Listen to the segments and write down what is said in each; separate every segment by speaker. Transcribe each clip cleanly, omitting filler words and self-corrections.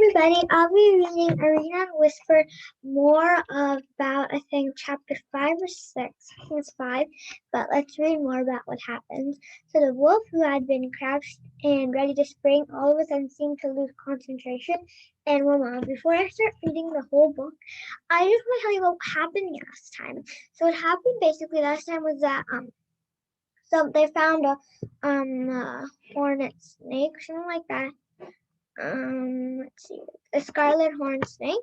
Speaker 1: everybody, I'll be reading Ariana and Whisper more about, I think, chapter 5 or 6. I think it's 5, but let's read more about what happened. So the wolf, who had been crouched and ready to spring, all of a sudden seemed to lose concentration. And Mama, before I start reading the whole book, I just want to tell you what happened last time. So what happened basically last time was that so they found a hornet snake, something like that. Let's see, a scarlet horn snake,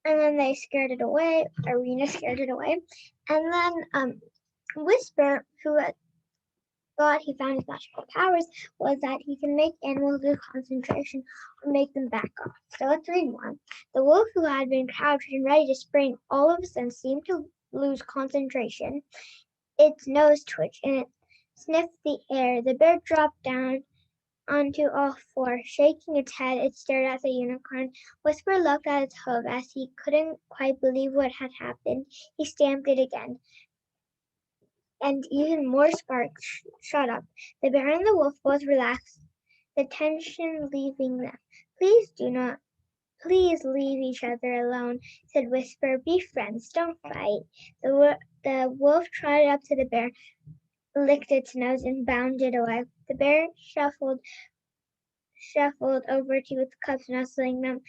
Speaker 1: and then they scared it away. Arena scared it away, and then Whisper, who had thought he found his magical powers, was that he can make animals lose concentration or make them back off. So let's read more. The wolf, who had been crouched and ready to spring, all of a sudden seemed to lose concentration. Its nose twitched and it sniffed the air. The bear dropped down onto all fours. Shaking its head, it stared at the unicorn. Whisper looked at its hoof as he couldn't quite believe what had happened. He stamped it again, and even more sparks shot up. The bear and the wolf both relaxed, the tension leaving them. Please leave each other alone, said Whisper. Be friends, don't fight. The wolf trotted up to the bear, licked its nose, and bounded away. The bear shuffled over to its cubs, nuzzling them,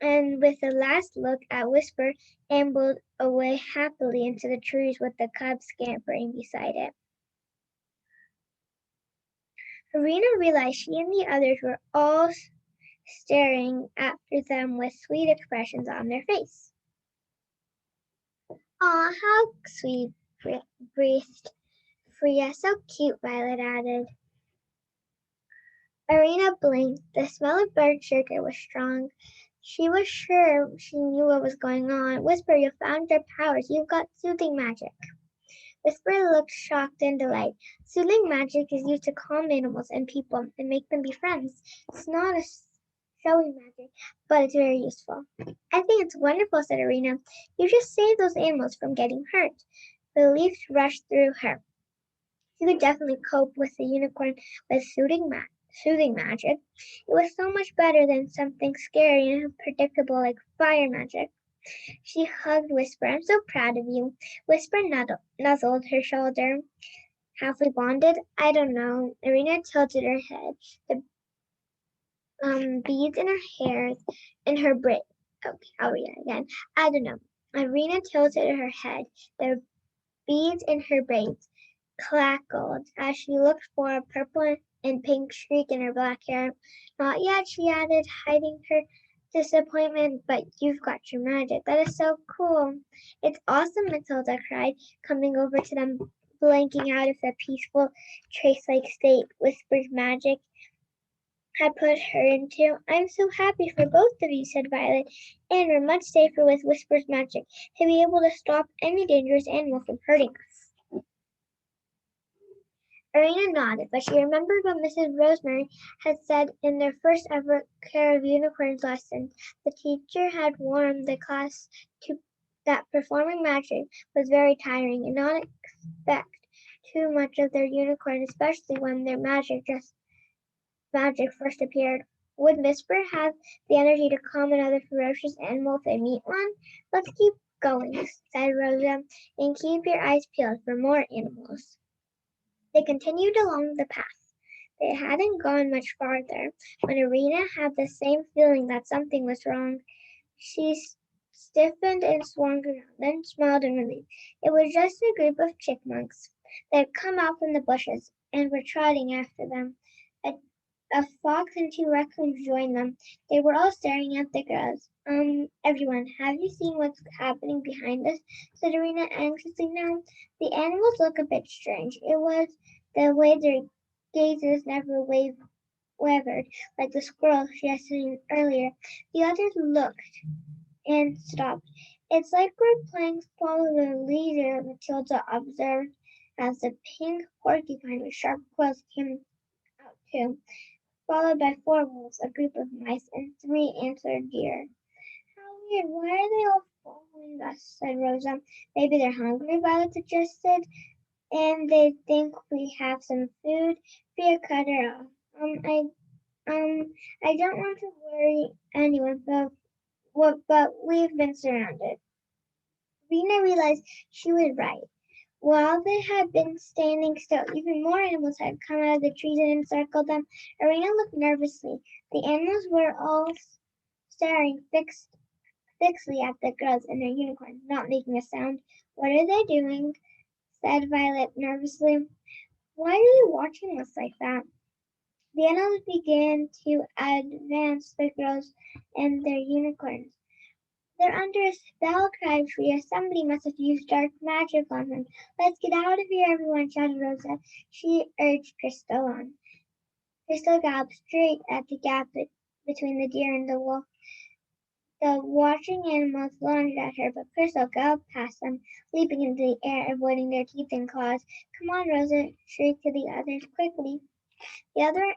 Speaker 1: and with a last look at Whisper, ambled away happily into the trees with the cubs scampering beside it. Arena realized she and the others were all staring after them with sweet expressions on their face. Aw, how sweet, breathed Freya. So cute, Violet added. Arena blinked. The smell of burnt sugar was strong. She was sure she knew what was going on. Whisper, you found your powers. You've got soothing magic. Whisper looked shocked and delighted. Soothing magic is used to calm animals and people and make them be friends. It's not a showy magic, but it's very useful. I think it's wonderful, said Arena. You just saved those animals from getting hurt. Relief rushed through her. She could definitely cope with the unicorn with soothing magic. It was so much better than something scary and unpredictable like fire magic. She hugged Whisper. I'm so proud of you. Whisper nuzzled her shoulder. Have we bonded? I don't know. Arena tilted her head. The beads in her hair, in her braid. Okay, I'll read it again. I don't know. Arena tilted her head. The beads in her braids crackled as she looked for a purple and pink streak in her black hair. Not yet, she added, hiding her disappointment, but you've got your magic. That is so cool. It's awesome, Matilda cried, coming over to them, blanking out of the peaceful, trace-like state Whisper's magic had put her into. I'm so happy for both of you, said Violet, and we're much safer with Whisper's magic to be able to stop any dangerous animal from hurting us. Arena nodded, but she remembered what Mrs. Rosemary had said in their first ever Care of Unicorns lesson. The teacher had warned the class that performing magic was very tiring and not expect too much of their unicorn, especially when their magic first appeared. Would Whisper have the energy to calm another ferocious animal if they meet one? Let's keep going, said Rosa, and keep your eyes peeled for more animals. They continued along the path. They hadn't gone much farther when Arena had the same feeling that something was wrong. She stiffened and swung around, then smiled in relief. It was just a group of chipmunks. They had come out from the bushes and were trotting after them. A fox and 2 raccoons joined them. They were all staring at the girls. Everyone, have you seen what's happening behind us? Said Arena anxiously now. The animals look a bit strange. It was the way their gazes never wavered, like the squirrels she had seen earlier. The others looked and stopped. It's like we're playing follow the leader, Matilda observed, as the pink porcupine with sharp quills came out too, followed by 4 wolves, a group of mice, and 3 antlered deer. How weird. Why are they all following us? Said Rosa. Maybe they're hungry, Violet suggested, and they think we have some food. Freya cut her off. I don't want to worry anyone, but we've been surrounded. Rena realized she was right. While they had been standing still, even more animals had come out of the trees and encircled them. Arena looked nervously. The animals were all staring fixedly at the girls and their unicorn, not making a sound. What are they doing? Said Violet nervously. Why are you watching us like that? The animals began to advance the girls and their unicorns. They're under a spell, cried Freya. Somebody must have used dark magic on them. Let's get out of here, everyone, shouted Rosa. She urged Crystal on. Crystal galloped straight at the gap between the deer and the wolf. The watching animals lunged at her, but Crystal galloped past them, leaping into the air, avoiding their teeth and claws. Come on, Rosa, shrieked to the others quickly. The other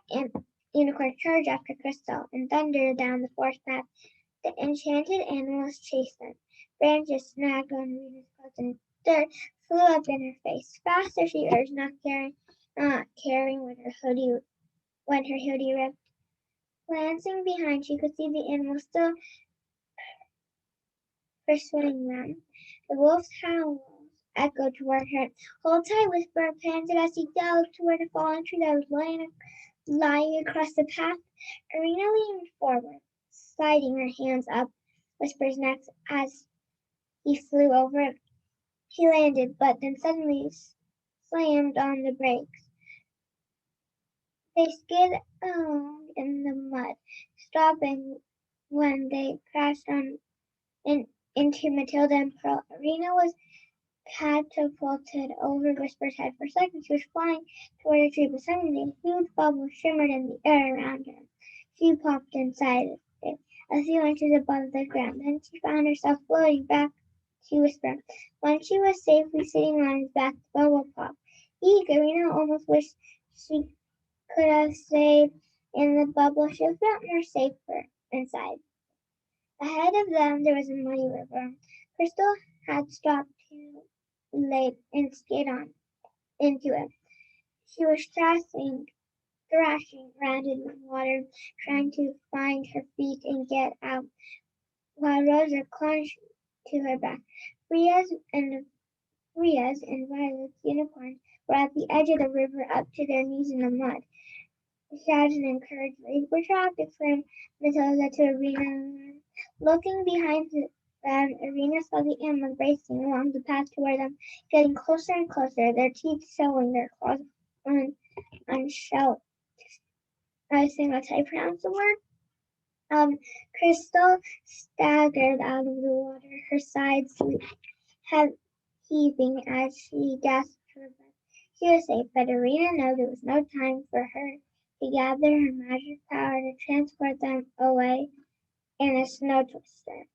Speaker 1: unicorns charged after Crystal and thundered down the forest path. The enchanted animals chased them. Branches snagged on Rena's clothes and dirt flew up in her face. Faster, she urged, not caring when her hoodie ripped. Glancing behind, she could see the animals still pursuing them. The wolf's howls echoed toward her. Hold tight, Whisper panted as he galloped toward a fallen tree that was lying across the path. Arena leaned forward, sliding her hands up Whisper's neck as he flew over it. He landed, but then suddenly slammed on the brakes. They skid along in the mud, stopping when they crashed into Matilda and Pearl. Arena was catapulted over Whisper's head. For seconds, she was flying toward a tree, but suddenly a huge bubble shimmered in the air around her. She popped inside it a few inches above the ground. Then she found herself floating back to Whisper. Once she was safely sitting on his back, the bubble popped. Eek! Arena almost wished she could have stayed in the bubble. She felt more safer inside. Ahead of them there was a muddy river. Crystal had stopped too late and skid on into it. She was thrashing around in the water, trying to find her feet and get out, while Rosa clung to her back. Fria's and Violet's unicorns were at the edge of the river, up to their knees in the mud. They shouted encouragement. We're trapped, exclaimed Matilda to Arena. Looking behind them, Arena saw the animals racing along the path toward them, getting closer and closer, their teeth showing their claws on shell. I think that's how you pronounce the word. Crystal staggered out of the water, her sides heaving as she gasped for breath. She was safe, but Arena knew there was no time for her to gather her magic power to transport them away in a snow twister.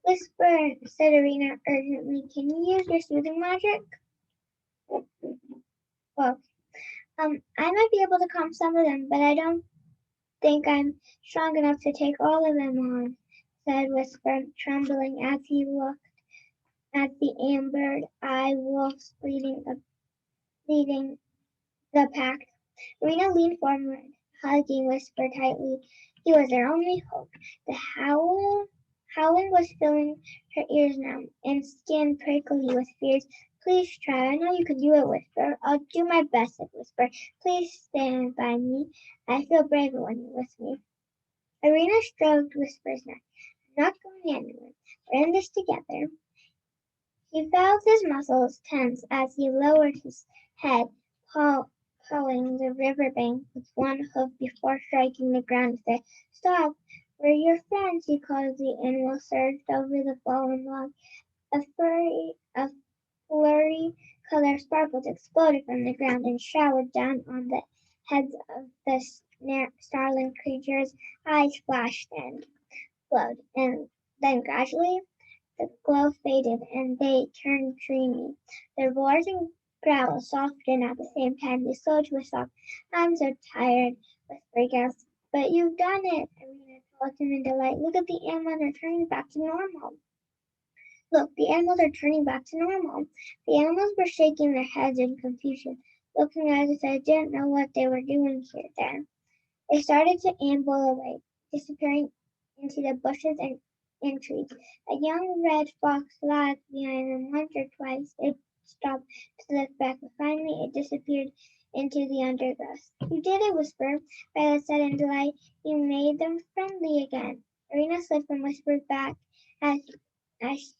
Speaker 1: Whisper, said Arena urgently, can you use your soothing magic? Well, I might be able to calm some of them, but I don't think I'm strong enough to take all of them on, said Whisper, trembling as he looked at the amber-eyed wolves leading the pack. Rena leaned forward, hugging Whisper tightly. He was their only hope. The howling was filling her ears now, and skin prickly with fears. Please try. I know you can do it, Whisper. I'll do my best, said Whisper. Please stand by me. I feel braver when you're with me. Arena stroked Whisper's neck. I'm not going anywhere. We're in this together. He felt his muscles tense as he lowered his head, pawing the river bank with one hoof before striking the ground with it. Stop! We're your friends, he called as the animal surged over the fallen log. A flurry colored sparkles exploded from the ground and showered down on the heads of the starling creatures. Eyes flashed and glowed, and then gradually the glow faded, and they turned dreamy. Their roars and growls softened at the same time. They slowed to a stop. I'm so tired, whispered Gus. But you've done it, Arena told him in delight. Look at the animals are turning back to normal. Look, the animals are turning back to normal. The animals were shaking their heads in confusion. looking as if they didn't know what they were doing here then. They started to amble away, disappearing into the bushes and trees. A young red fox lagged behind them once or twice. It stopped to look back, but finally it disappeared into the undergrass. You did it, Whisper, Violet said in delight. You made them friendly again. Arena slipped and whispered back as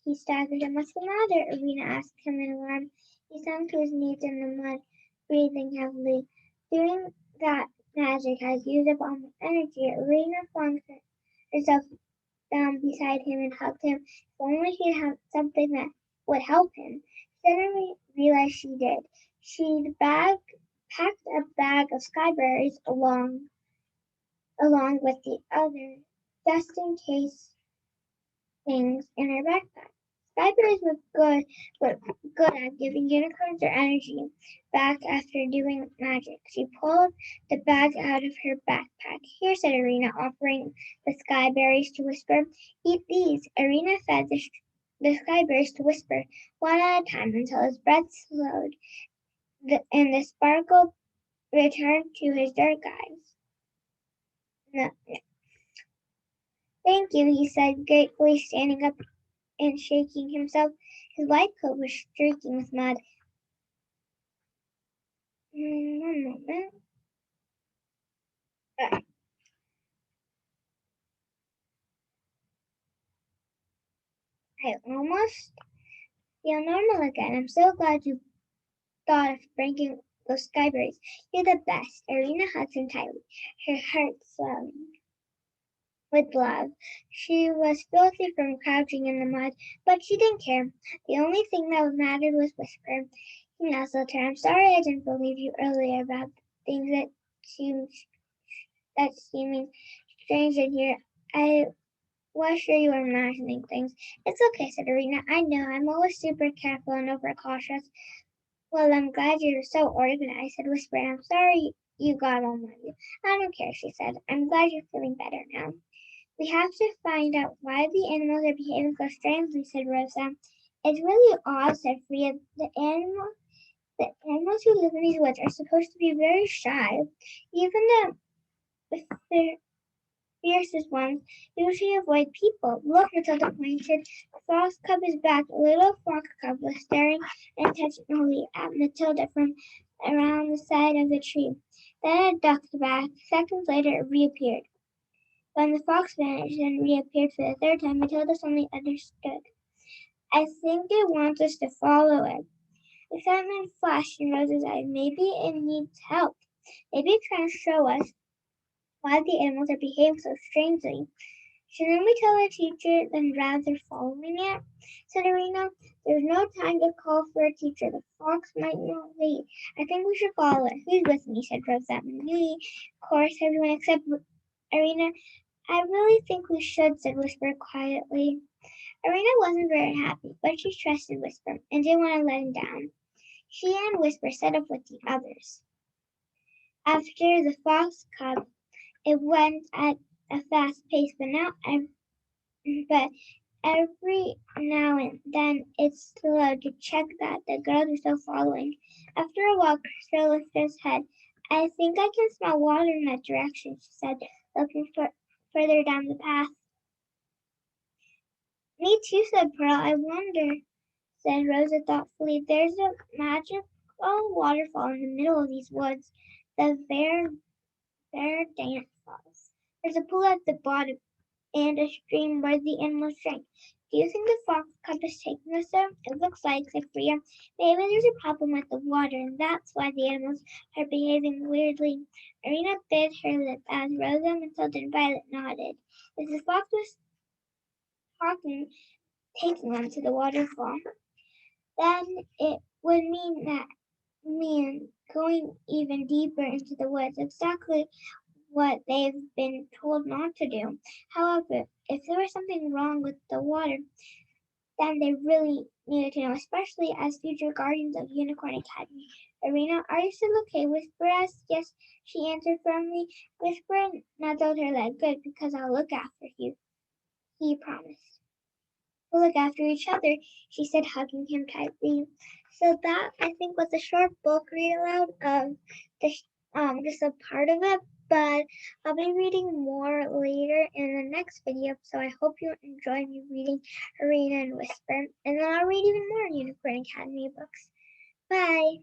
Speaker 1: he staggered. What's the matter? Arena asked him in alarm. He sank to his knees in the mud, breathing heavily. Doing that magic has used up all my energy. Arena flung herself down beside him and hugged him. If only he had something that would help him. She suddenly realized she did. Packed a bag of skyberries along with the others, just in case things in her backpack. Skyberries were good at giving unicorns their energy back after doing magic. She pulled the bag out of her backpack. Here, said Arena, offering the skyberries to Whisper. Eat these. Arena fed the skyberries to Whisper, one at a time until his breath slowed and the sparkle returned to his dark eyes. No, thank you, he said, gratefully standing up and shaking himself. His white coat was streaking with mud. One moment. Uh, I almost feel normal again. I'm so glad you thought of bringing those skyberries. You're the best. Arena hugged him tightly, her heart swelling with love. She was filthy from crouching in the mud, but she didn't care. The only thing that mattered was Whisper. He nuzzled her. I'm sorry I didn't believe you earlier about things seemed seeming strange in here. I was sure you were imagining things. It's okay, said Arena. I know. I'm always super careful and overcautious. Well, I'm glad you're so organized, said Whisper. I'm sorry you got all muddy. I don't care, she said. I'm glad you're feeling better now. We have to find out why the animals are behaving so strangely, said Rosa. It's really odd, said Freya. The animals who live in these woods are supposed to be very shy. Even the fiercest ones usually avoid people. Look, Matilda pointed. The fox cub is back. The little fox cub was staring intentionally at Matilda from around the side of the tree. Then it ducked back. Seconds later, it reappeared. When the fox vanished and reappeared for the third time, Matilda suddenly understood. I think it wants us to follow it. Excitement flashed in Rose's eyes. Maybe it needs help. Maybe it's trying to show us why the animals are behaving so strangely. Shouldn't we tell the teacher than rather following it? Said Arena. There's no time to call for a teacher. The fox might not wait. I think we should follow it. Who's with me? Said Rosa. Me. Of course, everyone except Arena. I really think we should, said Whisper quietly. Arena wasn't very happy, but she trusted Whisper and didn't want to let him down. She and Whisper set up with the others. After the fox cub, it went at a fast pace, but every now and then it slowed to check that the girls were still following. After a while, Crystal lifted his head. I think I can smell water in that direction, she said, looking further down the path. Me too, said Pearl. I wonder, said Rosa thoughtfully. There's a magical waterfall in the middle of these woods, the Verdant Falls. There's a pool at the bottom and a stream where the animals drank. Do you think the fox cub is taking us there? It looks like, said Freya. Maybe there's a problem with the water, and that's why the animals are behaving weirdly. Arena bit her lip as Rosa, Matilda, and Violet nodded. If the fox was talking, taking them to the waterfall, then it would mean going even deeper into the woods, exactly what they've been told not to do. However, if there was something wrong with the water, then they really needed to know, especially as future guardians of Unicorn Academy. Arena, are you still okay? Whisper asked. Yes, she answered firmly. Whisper nuzzled her leg. Good, because I'll look after you, he promised. will look after each other, she said, hugging him tightly. So that, I think, was a short book read aloud of the just a part of it, but I'll be reading more later in the next video. So I hope you enjoy me reading Arena and Whisper, and then I'll read even more Unicorn Academy books. Bye.